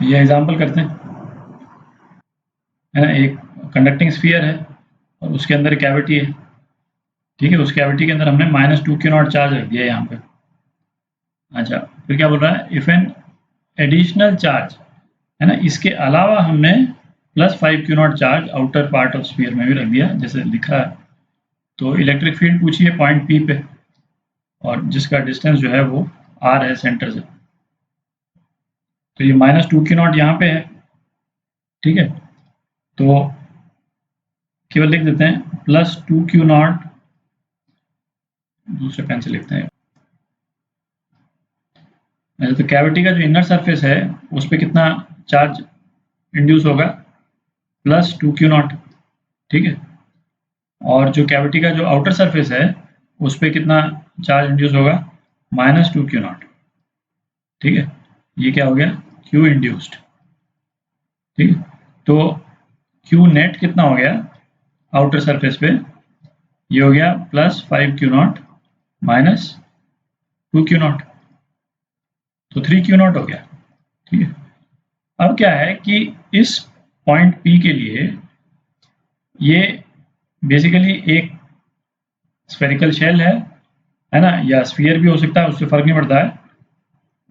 ये एग्जांपल करते हैं, है ना। एक कंडक्टिंग स्फीयर है और उसके अंदर कैविटी है, ठीक है। उस कैविटी के अंदर हमने -2 Q0 चार्ज रख दिया यहाँ पे। अच्छा, फिर क्या बोल रहा है, इफ एन एडिशनल चार्ज, है ना, इसके अलावा हमने +5 Q0 charge outer part of sphere में भी रख दिया जैसे लिखा है। तो इलेक्ट्रिक फील्ड पूछिए पॉइंट P पे, और जिसका डिस्टेंस जो है वो R है सेंटर से। तो ये -2 Q0 यहाँ पे है, ठीक है। तो केवल लिख देते हैं +2 Q0, दूसरे पेन से लिखते हैं। तो कैविटी का जो इनर सरफेस है उस पर कितना चार्ज इंड्यूस होगा, +2 Q0, ठीक है। और जो कैविटी का जो आउटर सरफेस है उस पर कितना चार्ज इंड्यूस होगा, -2 Q0, ठीक है। ये क्या हो गया, Q इंड्यूस्ड, ठीक है। तो Q नेट कितना हो गया आउटर सरफेस पे, ये हो गया +5 Q0 -2 Q0, तो 3 Q0 हो गया, ठीक है। अब क्या है कि इस पॉइंट P के लिए ये बेसिकली एक स्फेरिकल शेल है ना, या स्फीयर भी हो सकता है, उससे फर्क नहीं पड़ता है,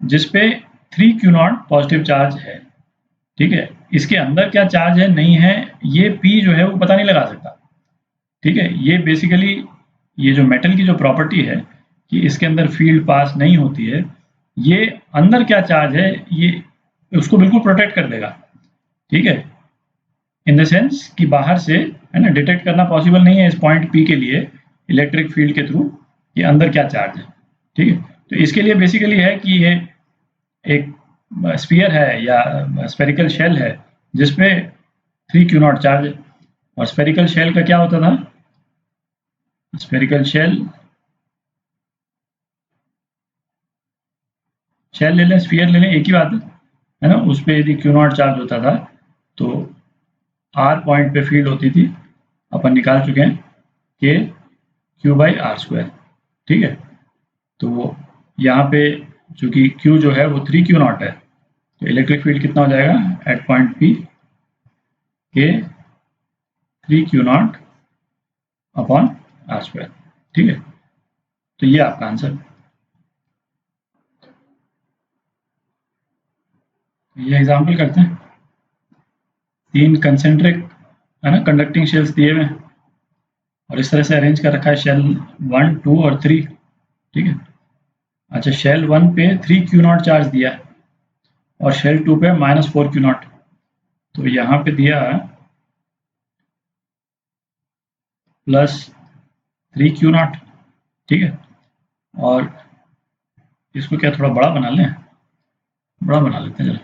जिसपे 3 Q0 पॉजिटिव चार्ज है, ठीक है। इसके अंदर क्या चार्ज है नहीं है ये P जो है वो पता नहीं लगा सकता, ठीक है। ये बेसिकली ये जो मेटल की जो प्रॉपर्टी है कि इसके अंदर फील्ड पास नहीं होती है, ये अंदर क्या चार्ज है ये उसको बिल्कुल प्रोटेक्ट कर देगा, ठीक है। इन द सेंस कि बाहर से, है ना, डिटेक्ट करना पॉसिबल नहीं है इस पॉइंट P के लिए इलेक्ट्रिक फील्ड के थ्रू कि अंदर क्या चार्ज है, ठीक है। तो इसके लिए बेसिकली है कि ये एक स्फीयर है या स्फेरिकल शेल है जिसपे 3 Q0 चार्ज है। और स्फेरिकल शेल का क्या होता था, स्फेरिकल शेल ले लें, स्फीयर ले लें, एक ही बात है ना। उस पर यदि Q0 चार्ज होता था तो R पॉइंट पे फील्ड होती थी, अपन निकाल चुके हैं, K Q/R², ठीक है। तो यहाँ पे चूंकि Q जो है वो 3 Q0 है, तो इलेक्ट्रिक फील्ड कितना हो जाएगा eight point P, K 3Q0/R², ठीक है। तो ये आपका आंसर। ये एग्जाम्पल करते हैं, 3 कंसेंट्रिक, है ना, कंडक्टिंग शेल्स दिए हुए हैं और इस तरह से अरेंज कर रखा है शेल 1, 2 और 3, ठीक है। अच्छा, शेल 1 पे 3 Q0 चार्ज दिया है और शेल 2 पे -4 Q0, तो यहाँ पे दिया +3 Q0, ठीक है। और इसको क्या थोड़ा बड़ा बना लें, बड़ा बना लेते हैं जरा,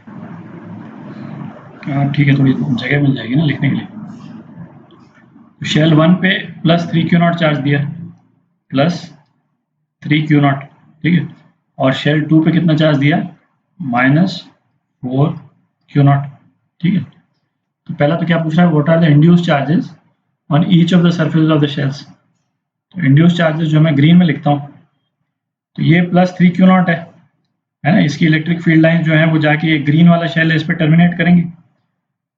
हाँ ठीक है, थोड़ी जगह मिल जाएगी ना लिखने के लिए। तो शेल 1 पे +3 Q0 चार्ज दिया, +3 Q0, ठीक है। और शेल 2 पे कितना चार्ज दिया, -4 Q0, ठीक है। तो पहला तो क्या पूछ रहा है, what are the induced charges on each of the surface of the shells. तो इंड्यूस्ड चार्जेस जो मैं ग्रीन में लिखता हूँ, तो ये +3 Q0 है ना। इसकी इलेक्ट्रिक फील्ड लाइन जो है वो जाके ये ग्रीन वाला शेल है इस पर टर्मिनेट करेंगे।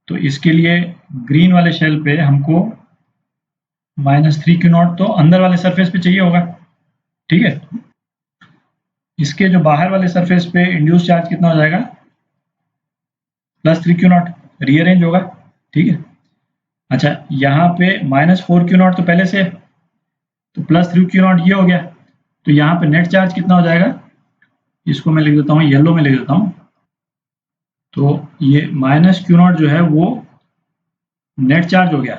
तो इसके लिए ग्रीन वाले शेल पे हमको -3 Q0 तो अंदर वाले सरफेस पे चाहिए होगा, ठीक है। इसके जो बाहर वाले सरफेस पे इंड्यूस चार्ज कितना हो जाएगा, +3 Q0, रीअरेंज होगा, ठीक है। अच्छा, यहाँ पे -4 Q0 तो पहले से, तो +3 Q0 ये हो गया। तो यहाँ पे नेट चार्ज कितना हो जाएगा, इसको मैं लिख देता हूँ, येलो में लिख देता हूँ। तो ये -Q0 जो है वो नेट चार्ज हो गया,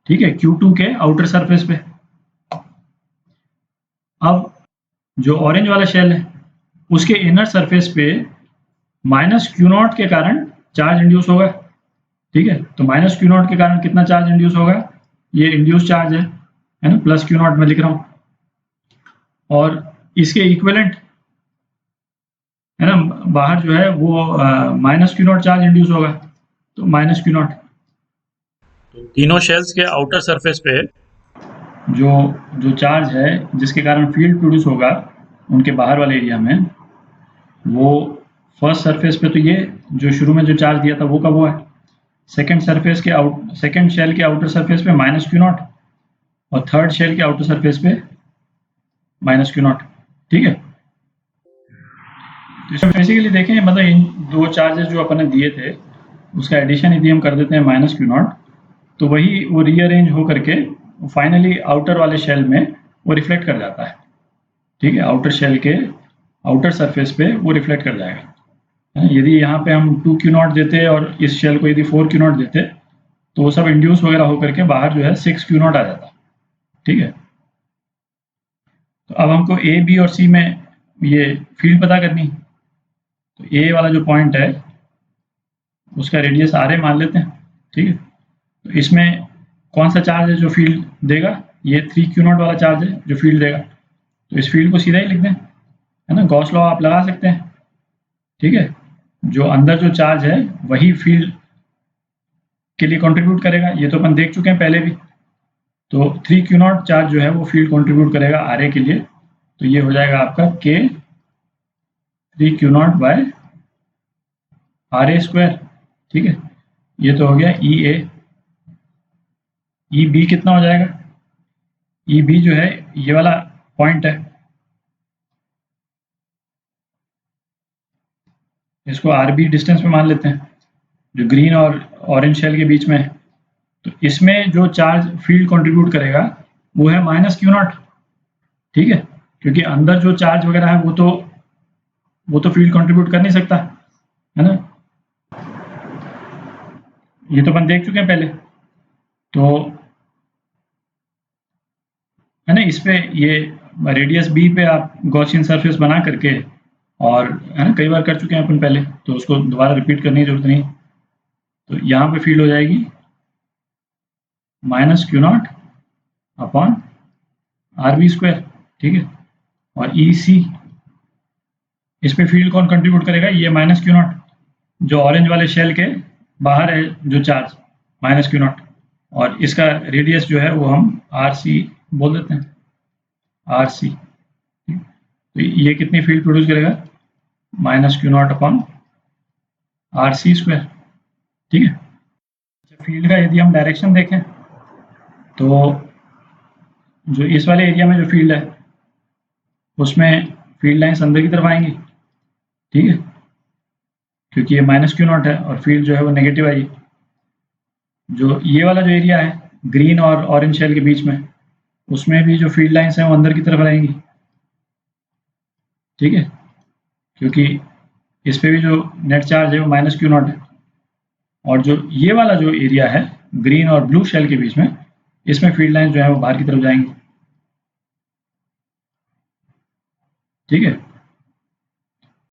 ठीक है, Q2 के आउटर सरफेस पे। अब जो ऑरेंज वाला शेल है उसके इनर सरफेस पे -Q0 के कारण चार्ज इंड्यूस होगा, ठीक है। तो -Q0 के कारण कितना चार्ज इंड्यूस होगा, ये इंड्यूस चार्ज है ना, +Q0 में लिख रहा हूँ। और इसके इक्विवेलेंट, है ना, बाहर जो है वो -Q0 चार्ज इंड्यूस होगा, तो -Q0। तो तीनों शेल्स के आउटर सरफेस पे जो जो चार्ज है जिसके कारण फील्ड प्रोड्यूस होगा उनके बाहर वाले एरिया में, वो फर्स्ट सरफेस पे तो ये जो शुरू में जो चार्ज दिया था वो का वो है, सेकंड शेल के आउटर सरफेस पे माइनस क्यू नॉट और थर्ड शेल के आउटर सरफेस पे माइनस क्यू नॉट। ठीक है, तो इसमें बेसिकली देखें मतलब इन दो चार्जेस जो अपन ने दिए थे उसका एडिशन यदि हम कर देते हैं माइनस क्यू नॉट, तो वही वो रीअरेंज हो करके फाइनली आउटर वाले शेल में वो रिफ्लेक्ट कर जाता है। ठीक है, आउटर शेल के आउटर सरफेस पे वो रिफ्लेक्ट कर जाएगा। यदि यहाँ पे हम 2 क्यू नॉट देते और इस शेल को यदि 4 क्यू नॉट देते तो वो सब इंड्यूस वगैरह होकर के बाहर जो है 6 क्यू नॉट आ जाता। ठीक है, तो अब हमको ए बी और सी में ये फील्ड पता करनी, तो ए वाला जो पॉइंट है उसका रेडियस आर ए मान लेते हैं। ठीक है, तो इसमें कौन सा चार्ज है जो फील्ड देगा, ये 3 क्यू नॉट वाला चार्ज है जो फील्ड देगा, तो इस फील्ड को सीधा ही लिख दें, है ना, गॉस लॉ आप लगा सकते हैं। ठीक है, जो अंदर जो चार्ज है वही फील्ड के लिए कंट्रीब्यूट करेगा, ये तो अपन देख चुके हैं पहले भी। तो 3 क्यू नॉट चार्ज जो है वो फील्ड कंट्रीब्यूट करेगा आर ए के लिए, तो ये हो जाएगा आपका K 3 Q naught by R A square. ठीक है, ये तो हो गया ई ए। ई बी कितना हो जाएगा, ई बी जो है ये वाला पॉइंट है, इसको आर बी डिस्टेंस में मान लेते हैं जो ग्रीन और ऑरेंज शेल के बीच में है। तो इसमें जो चार्ज फील्ड कंट्रीब्यूट करेगा वो है माइनस क्यू नॉट। ठीक है, क्योंकि अंदर जो चार्ज वगैरह है वो तो फील्ड कंट्रीब्यूट कर नहीं सकता, है ना, ये तो अपन देख चुके हैं पहले। तो है ना, इस पे ये रेडियस बी पे आप गॉसियन सरफेस बना करके, और है ना कई बार कर चुके हैं अपन पहले, तो उसको दोबारा रिपीट करने की जरूरत नहीं। तो यहाँ पे फील्ड हो जाएगी minus Q naught upon R B square. ठीक है, और ई सी, इस पे फील्ड कौन कंट्रीब्यूट करेगा, ये माइनस क्यू नॉट जो ऑरेंज वाले शेल के बाहर है जो चार्ज माइनस क्यू नॉट, और इसका रेडियस जो है वो हम आर सी बोल देते हैं, आर सी। तो ये कितनी फील्ड प्रोड्यूस करेगा, minus Q naught upon R C square. ठीक है, फील्ड का यदि हम डायरेक्शन देखें तो जो इस वाले एरिया में जो फील्ड है उसमें फील्ड लाइन्स अंदर की तरफ आएंगी। ठीक है, क्योंकि ये माइनस क्यू नॉट है और फील्ड जो है वो नेगेटिव आई। जो ये वाला जो एरिया है ग्रीन और ऑरेंज शेल के बीच में, उसमें भी जो फील्ड लाइन्स हैं वो अंदर की तरफ रहेंगी। ठीक है, क्योंकि इस पे भी जो नेट चार्ज है वो माइनस क्यू नॉट है, और जो ये वाला जो एरिया है ग्रीन और ब्लू शेल के बीच में, इसमें फील्ड लाइन जो है वो बाहर की तरफ जाएंगी। ठीक है,